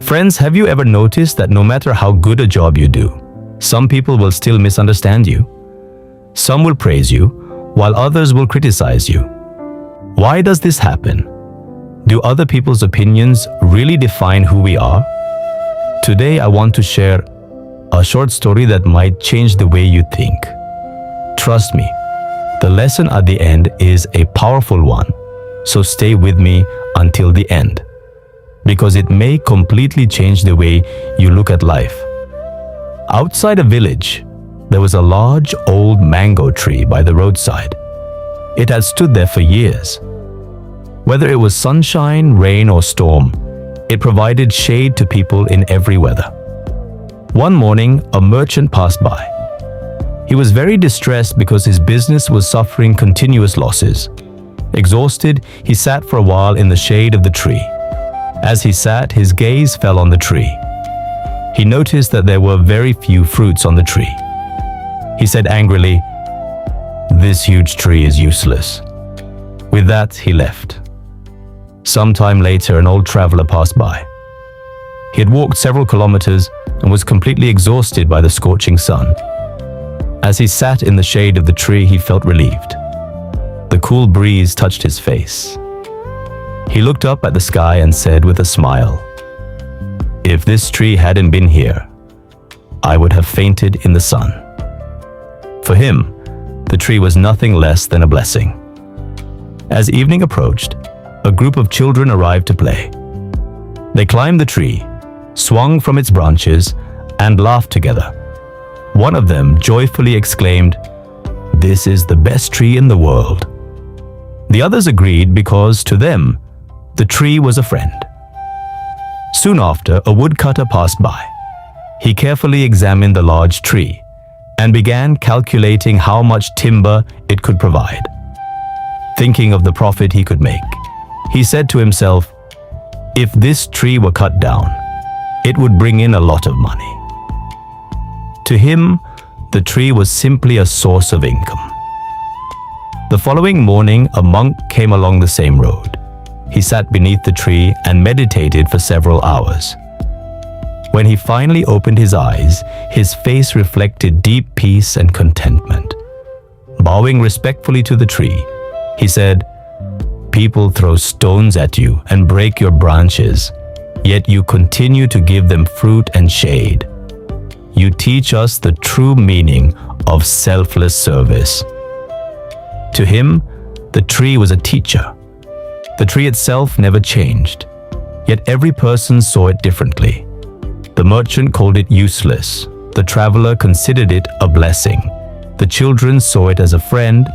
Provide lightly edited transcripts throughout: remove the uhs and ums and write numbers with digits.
Friends, have you ever noticed that no matter how good a job you do, some people will still misunderstand you? Some will praise you, while others will criticize you. Why does this happen? Do other people's opinions really define who we are? Today, I want to share a short story that might change the way you think. Trust me, the lesson at the end is a powerful one, so stay with me until the end, because it may completely change the way you look at life. Outside a village, there was a large old mango tree by the roadside. It had stood there for years. Whether it was sunshine, rain, or storm, it provided shade to people in every weather. One morning, a merchant passed by. He was very distressed because his business was suffering continuous losses. Exhausted, he sat for a while in the shade of the tree. As he sat, his gaze fell on the tree. He noticed that there were very few fruits on the tree. He said angrily, "This huge tree is useless." With that, he left. Some time later, an old traveler passed by. He had walked several kilometers and was completely exhausted by the scorching sun. As he sat in the shade of the tree, he felt relieved. The cool breeze touched his face. He looked up at the sky and said with a smile, "If this tree hadn't been here, I would have fainted in the sun." For him, the tree was nothing less than a blessing. As evening approached, a group of children arrived to play. They climbed the tree, swung from its branches, and laughed together. One of them joyfully exclaimed, "This is the best tree in the world." The others agreed because, to them, the tree was a friend. Soon after, a woodcutter passed by. He carefully examined the large tree and began calculating how much timber it could provide. Thinking of the profit he could make, he said to himself, "If this tree were cut down, it would bring in a lot of money." To him, the tree was simply a source of income. The following morning, a monk came along the same road. He sat beneath the tree and meditated for several hours. When he finally opened his eyes, his face reflected deep peace and contentment. Bowing respectfully to the tree, he said, "People throw stones at you and break your branches, yet you continue to give them fruit and shade. You teach us the true meaning of selfless service." To him, the tree was a teacher. The tree itself never changed, yet every person saw it differently. The merchant called it useless. The traveler considered it a blessing. The children saw it as a friend.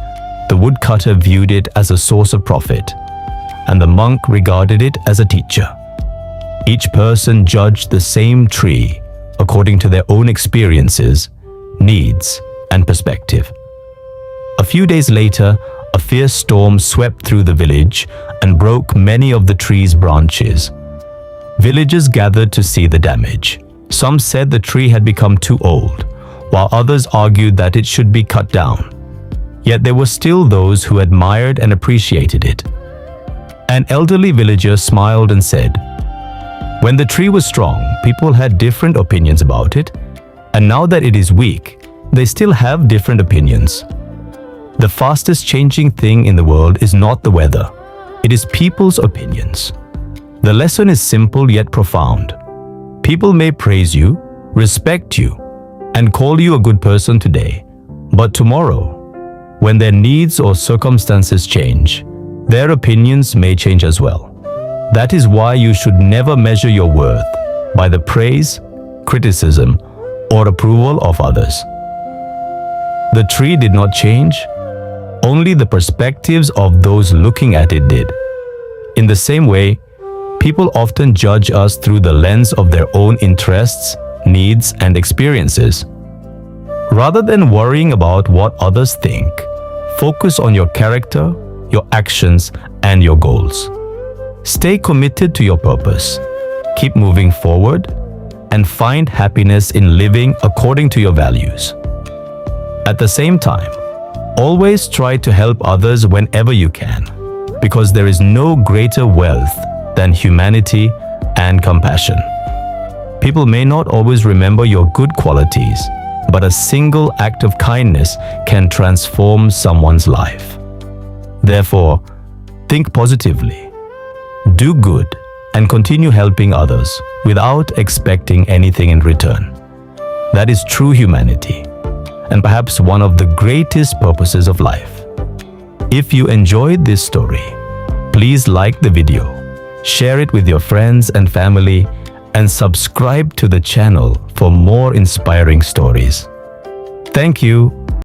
The woodcutter viewed it as a source of profit, and the monk regarded it as a teacher. Each person judged the same tree according to their own experiences, needs, and perspective. A few days later, a fierce storm swept through the village and broke many of the tree's branches. Villagers gathered to see the damage. Some said the tree had become too old, while others argued that it should be cut down. Yet there were still those who admired and appreciated it. An elderly villager smiled and said, "When the tree was strong, people had different opinions about it, and now that it is weak, they still have different opinions." The fastest changing thing in the world is not the weather, it is people's opinions. The lesson is simple yet profound. People may praise you, respect you, and call you a good person today, but tomorrow, when their needs or circumstances change, their opinions may change as well. That is why you should never measure your worth by the praise, criticism, or approval of others. The tree did not change, only the perspectives of those looking at it did. In the same way, people often judge us through the lens of their own interests, needs, and experiences. Rather than worrying about what others think, focus on your character, your actions, and your goals. Stay committed to your purpose. Keep moving forward and find happiness in living according to your values. At the same time, always try to help others whenever you can, because there is no greater wealth than humanity and compassion. People may not always remember your good qualities, but a single act of kindness can transform someone's life. Therefore, think positively, do good, and continue helping others without expecting anything in return. That is true humanity, and perhaps one of the greatest purposes of life. If you enjoyed this story, please like the video, share it with your friends and family, and subscribe to the channel for more inspiring stories. Thank you.